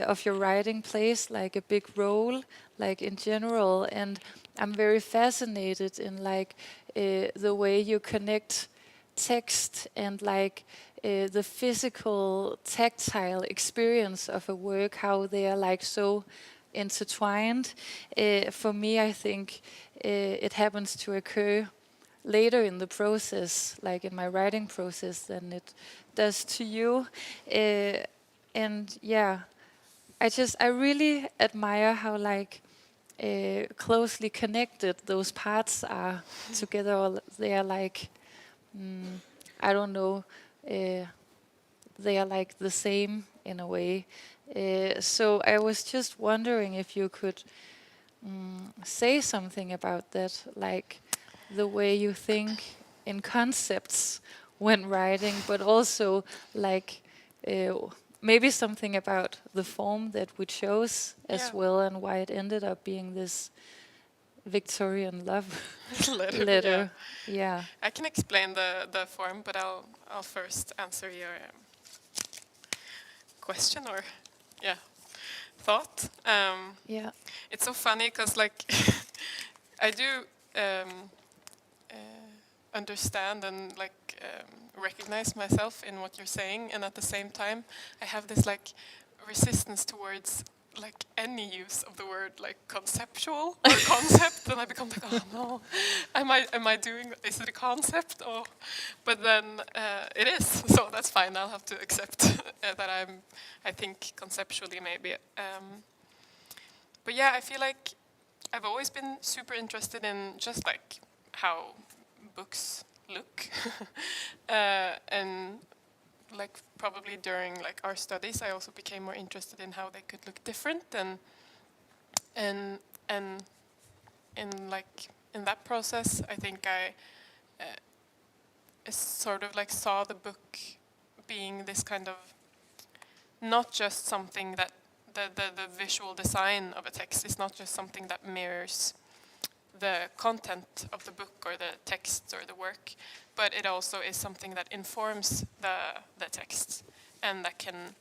of your writing plays like a big role, like in general, and I'm very fascinated in like the way you connect text and like the physical, tactile experience of a work, how they are like so intertwined. For me, I think it happens to occur later in the process, like in my writing process, than it does to you. And yeah, I really admire how like closely connected those parts are together. Or they are like, I don't know, they are like the same in a way. So I was just wondering if you could say something about that, like the way you think in concepts when writing, but also like maybe something about the form that we chose as Yeah. well, and why it ended up being this Victorian love letter. letter. Yeah. Yeah. I can explain the form, but I'll first answer your question or thought. Yeah. It's so funny because like I do understand and like recognize myself in what you're saying, and at the same time I have this like resistance towards like any use of the word like conceptual or concept, and I become like, oh no, am I doing, is it a concept? Or but then it is, so that's fine. I'll have to accept that I think conceptually maybe. But yeah, I feel like I've always been super interested in just like how books look, and like probably during like our studies, I also became more interested in how they could look different, and in like in that process, I think I sort of like saw the book being this kind of not just something that the visual design of a text is not just something that mirrors the content of the book or the text or the work, but it also is something that informs the text and that can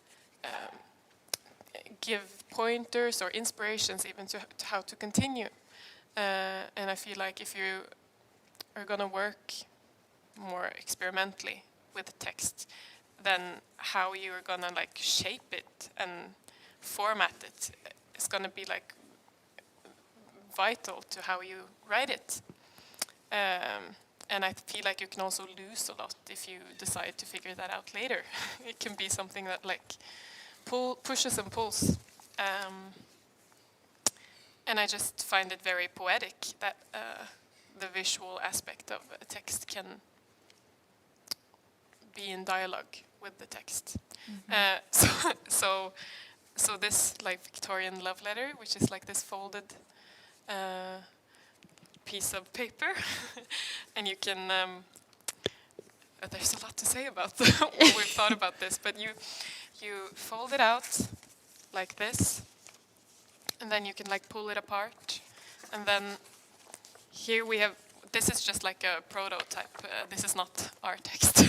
give pointers or inspirations even to how to continue. And I feel like if you are going to work more experimentally with text, then how you're going to like shape it and format it is going to be like vital to how you write it. And I feel like you can also lose a lot if you decide to figure that out later. It can be something that like pushes and pulls. And I just find it very poetic that the visual aspect of a text can be in dialogue with the text. So this like Victorian love letter, which is like this folded piece of paper, and you can. There's a lot to say about what we've thought about this, but you fold it out like this, and then you can like pull it apart, and then here we have. This is just like a prototype. This is not our text.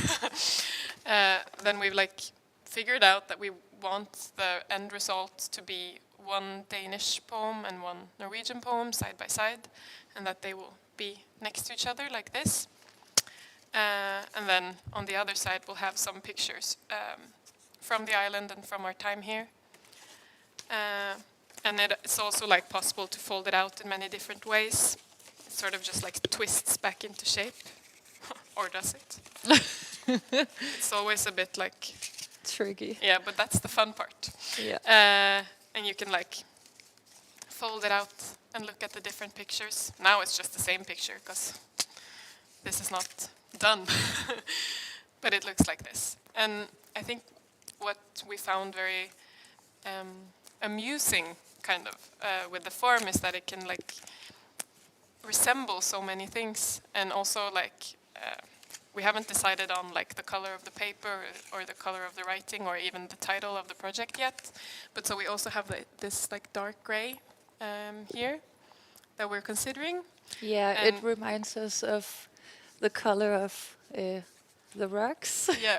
Then we've like figured out that we want the end result to be one Danish poem and one Norwegian poem side by side, and that they will be next to each other like this. And then on the other side we'll have some pictures from the island and from our time here. And it's also like possible to fold it out in many different ways. It sort of just like twists back into shape, or does it? It's always a bit like Tricky. yeah, but that's the fun part. Yeah. And you can like fold it out and look at the different pictures. Now it's just the same picture because this is not done, but it looks like this. And I think what we found very amusing kind of with the form is that it can like resemble so many things, and also like we haven't decided on like the color of the paper or the color of the writing or even the title of the project yet. But so we also have this like dark gray here that we're considering. Yeah, And it reminds us of the color of the rocks. yeah,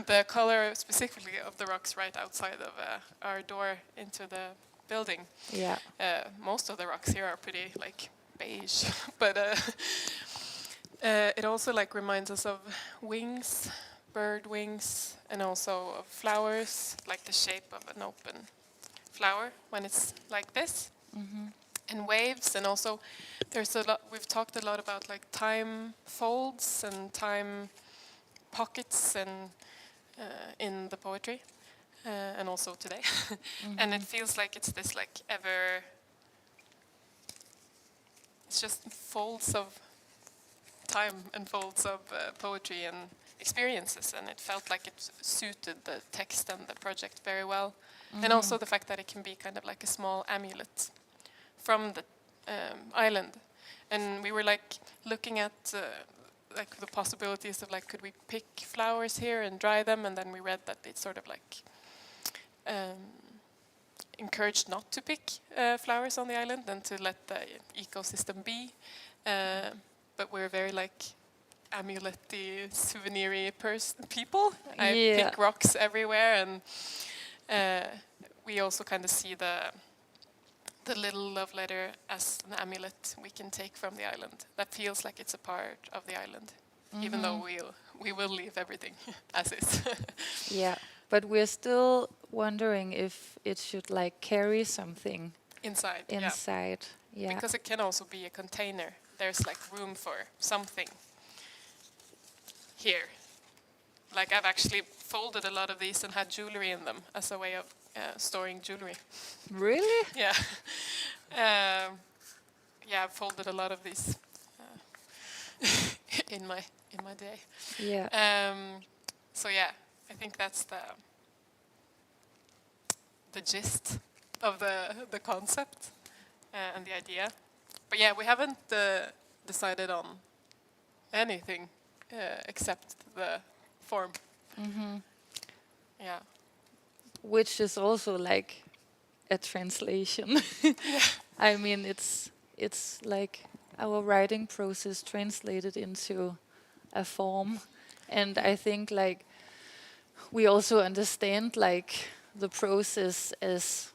the color specifically of the rocks right outside of our door into the building. Yeah. Most of the rocks here are pretty like beige, but it also like reminds us of wings, bird wings, and also of flowers, like the shape of an open flower when it's like this, and waves. And also there's a lot, we've talked a lot about like time folds and time pockets and in the poetry, and also today. And it feels like it's this like it's just folds of time and folds of poetry and experiences, and it felt like it suited the text and the project very well. And also the fact that it can be kind of like a small amulet from the island. And we were like looking at like the possibilities of like, could we pick flowers here and dry them? And then we read that it's sort of like encouraged not to pick flowers on the island and to let the ecosystem be. But we're very like amulet-y, souvenir-y people. I pick rocks everywhere, and we also kind of see the little love letter as an amulet we can take from the island. That feels like it's a part of the island, even though we will leave everything as is. Yeah, but we're still wondering if it should like carry something Inside. Yeah. Because it can also be a container. There's like room for something here. Like I've actually folded a lot of these and had jewelry in them as a way of storing jewelry. Really? Yeah. I've folded a lot of these in my day. Yeah. So yeah, I think that's the gist of the concept and the idea. But yeah, we haven't decided on anything except the form. Yeah. Which is also like a translation. I mean, it's like our writing process translated into a form, and I think like we also understand like the process as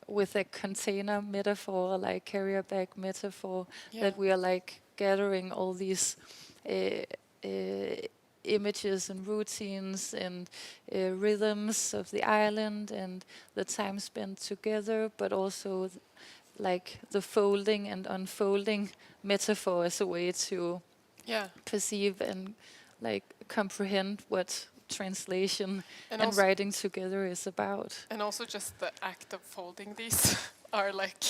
with a container metaphor, like carrier bag metaphor, that we are like gathering all these images and routines and rhythms of the island and the time spent together, but also like the folding and unfolding metaphor as a way to perceive and like comprehend what translation and writing together is about. And also just the act of folding these are like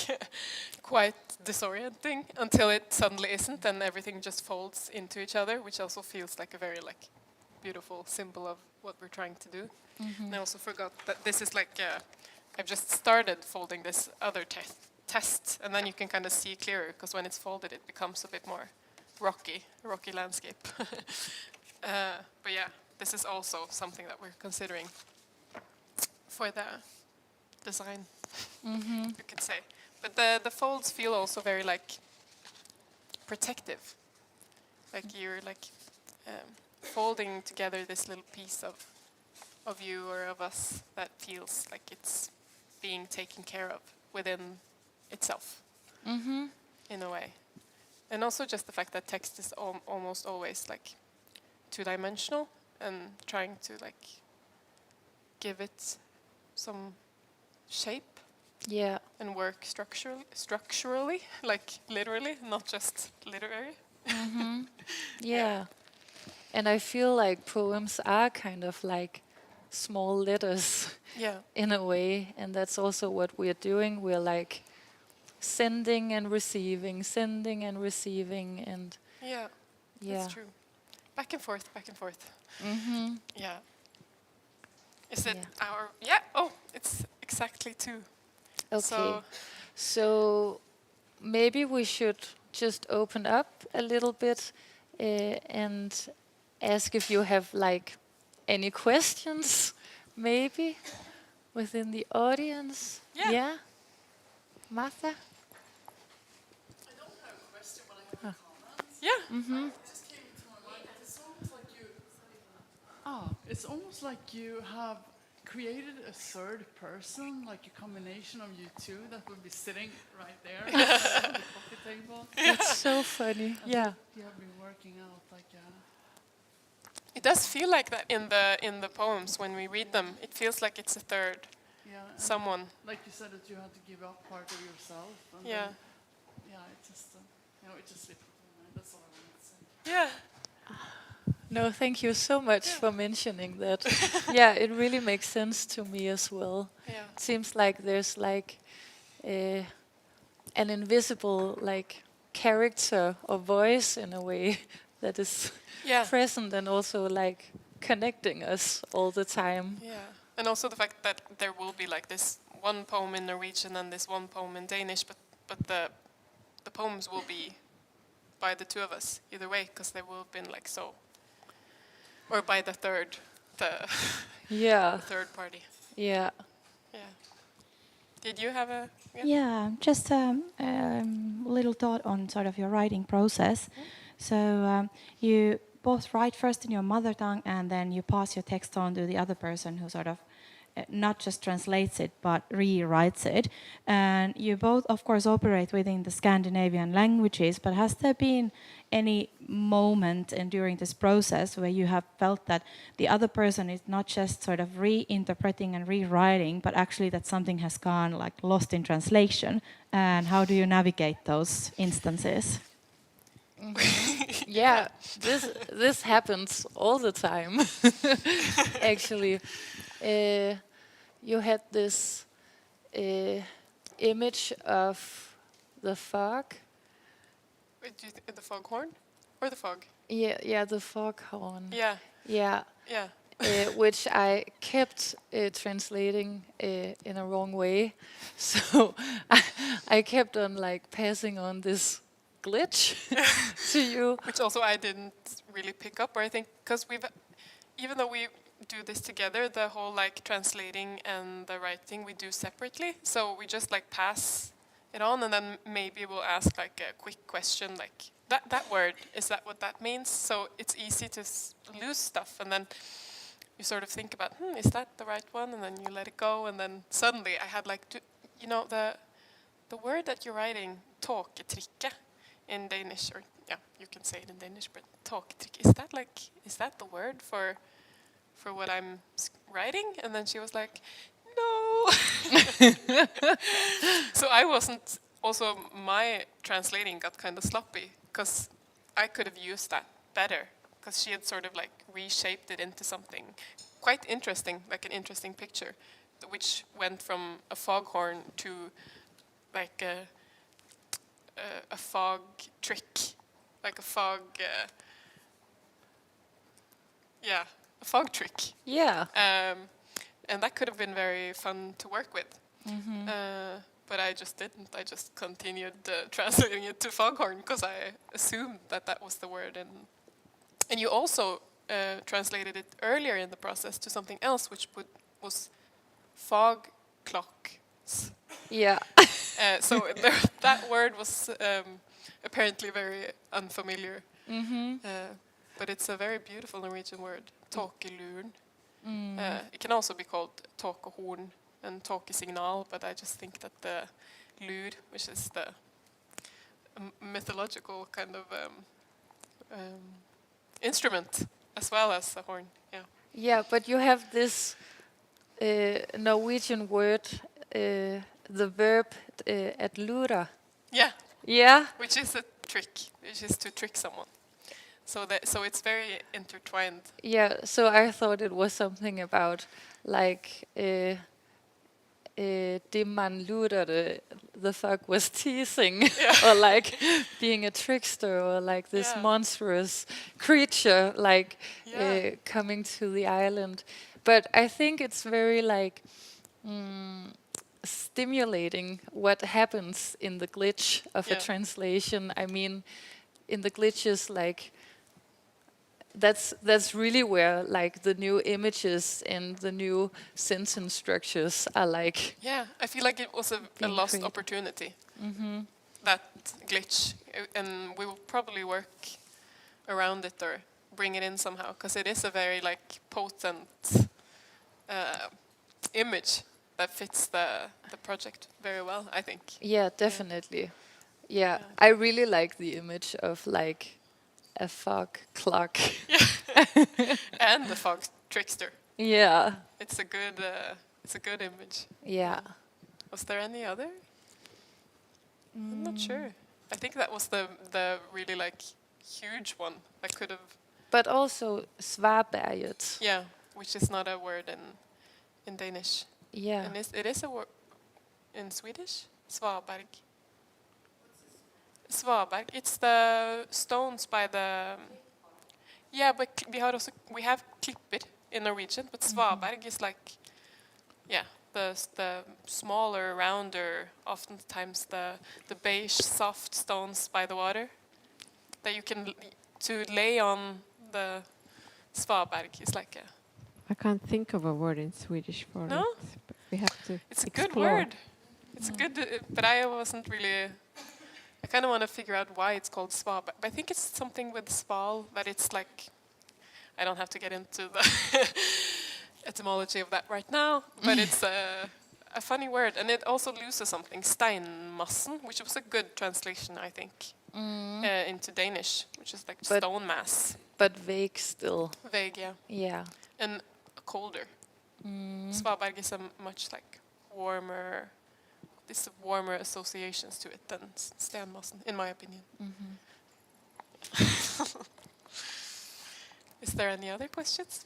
quite disorienting until it suddenly isn't, and everything just folds into each other, which also feels like a very like beautiful symbol of what we're trying to do. And I also forgot that this is like I've just started folding this other test, and then you can kind of see clearer, because when it's folded it becomes a bit more rocky landscape. But yeah, this is also something that we're considering for the design, you could say. But the folds feel also very like protective. Like you're like folding together this little piece of you or of us that feels like it's being taken care of within itself, in a way. And also just the fact that text is almost always like two-dimensional, and trying to like give it some shape and work structurally, like literally, not just literary. And I feel like poems are kind of like small letters in a way, and that's also what we're doing. We're like sending and receiving, and That's true. Back and forth. Yeah. Is it our... Yeah, it's exactly 2. Okay. So maybe we should just open up a little bit and ask if you have like any questions, maybe, within the audience. Yeah? Martha? I don't have a question, but I have a comment. It just came to my mind. It's almost like you have created a third person, like a combination of you two that would be sitting right there at the coffee table. It's so funny. You have been working out like It does feel like that in the poems when we read them. It feels like it's a third someone. Like you said that you had to give up part of yourself. And it just it just slipped my mind. That's all I wanted to say. Yeah. No, thank you so much for mentioning that. Yeah, it really makes sense to me as well. Yeah. It seems like there's like an invisible like character or voice in a way that is present and also like connecting us all the time. Yeah. And also the fact that there will be like this one poem in Norwegian and this one poem in Danish, but the poems will be by the two of us either way, because they will have been like so, or by the third party. Yeah. Yeah. Did you have a? Yeah, just a little thought on sort of your writing process. So you both write first in your mother tongue and then you pass your text on to the other person who sort of not just translates it but rewrites it. And you both, of course, operate within the Scandinavian languages, but has there been any moment during this process where you have felt that the other person is not just sort of reinterpreting and rewriting, but actually that something has gone like lost in translation? And how do you navigate those instances? Yeah, this happens all the time. Actually, you had this image of the fog. Wait, the foghorn, or the fog? Yeah, the foghorn. Yeah. Yeah, Yeah. which I kept translating in a wrong way. So I kept on like passing on this glitch to you. Which also I didn't really pick up, or I think because even though we do this together, the whole like translating and the writing we do separately. So we just like pass it on, and then maybe we'll ask like a quick question, like that word, is that what that means? So it's easy to lose stuff, and then you sort of think about, is that the right one? And then you let it go, and then suddenly I had like, the word that you're writing, tåketrikke, in Danish, or yeah, you can say it in Danish, but tåketrikke, is that the word for what I'm writing? And then she was like, no. So I wasn't, also my translating got kind of sloppy, because I could have used that better, because she had sort of like reshaped it into something quite interesting, like an interesting picture, which went from a foghorn to like a fog trick, like a fog, a fog trick. Yeah. And that could have been very fun to work with. But I just didn't. I just continued translating it to foghorn, because I assumed that was the word. And you also translated it earlier in the process to something else, which was fog clocks. Yeah. So that word was apparently very unfamiliar. But it's a very beautiful Norwegian word, tåkelurn. It can also be called tåkehorn and tåkesignal, but I just think that the lur, which is the mythological kind of instrument, as well as the horn. Yeah. Yeah, but you have this Norwegian word, the verb at lura. Yeah. Yeah. Which is a trick, which is to trick someone. So it's very intertwined. Yeah, so I thought it was something about like det man lurede, the fuck was teasing, or like being a trickster, or like this monstrous creature like coming to the island. But I think it's very like stimulating what happens in the glitch of a translation. I mean, in the glitches, like that's really where like the new images and the new sentence structures are like. Yeah, I feel like it was a lost created. opportunity. That glitch, and we will probably work around it or bring it in somehow, because it is a very like potent image that fits the project very well, I think. Yeah, definitely. Yeah, I really like the image of like a fog clock. And the fog trickster. Yeah. It's a good image. Yeah. Was there any other? I'm not sure. I think that was the really like huge one that could have. But also Svaberget. Yeah, which is not a word in Danish. Yeah. And it is a word in Swedish. Svaberg. Svaberg. It's the stones by the. Yeah, but we have klipper in Norwegian, but Svaberg is like, the smaller, rounder, oftentimes the beige, soft stones by the water that you can to lay on the Svaberg is like a. I can't think of a word in Swedish for No? it. But we have to to It's a explore. good word. It's a good, but I wasn't really. I kind of want to figure out why it's called spa, but I think it's something with sval that it's like. I don't have to get into the etymology of that right now, but it's a funny word, and it also loses something. Steinmassen, which was a good translation, I think, into Danish, which is like But- stone mass. But vague still. Vague, yeah, Yeah. and colder. Svalbard is a much like warmer. This warmer associations to it than Steinmassen, in my opinion. Is there any other questions?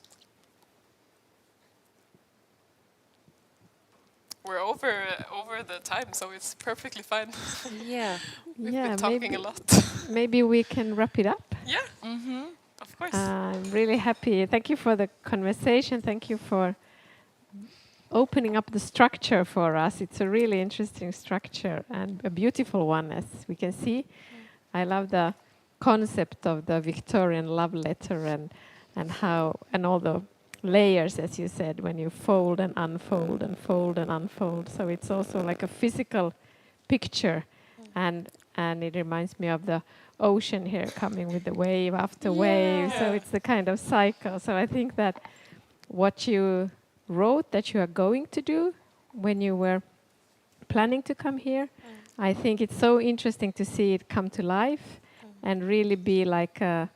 We're over the time, so it's perfectly fine. Yeah. We've Yeah, been talking maybe- a lot. Maybe we can wrap it up. Yeah, of course. I'm really happy. Thank you for the conversation. Thank you for opening up the structure for us. It's a really interesting structure and a beautiful one, as we can see. I love the concept of the Victorian love letter and how and all the layers, as you said, when you fold and unfold and fold and unfold. So it's also like a physical picture, and it reminds me of the ocean here coming with the wave after wave. So it's the kind of cycle. So I think that what you wrote that you are going to do when you were planning to come here, I think it's so interesting to see it come to life and really be like a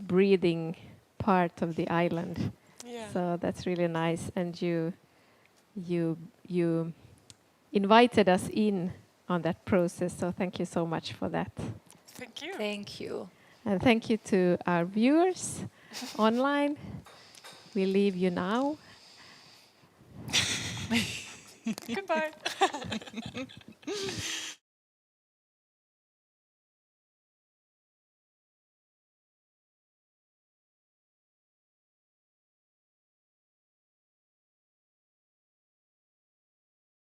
breathing part of the island. Yeah. So that's really nice, and you invited us in on that process. So thank you so much for that, Thank you. Thank you. and thank you to our viewers online. We leave you now. Goodbye.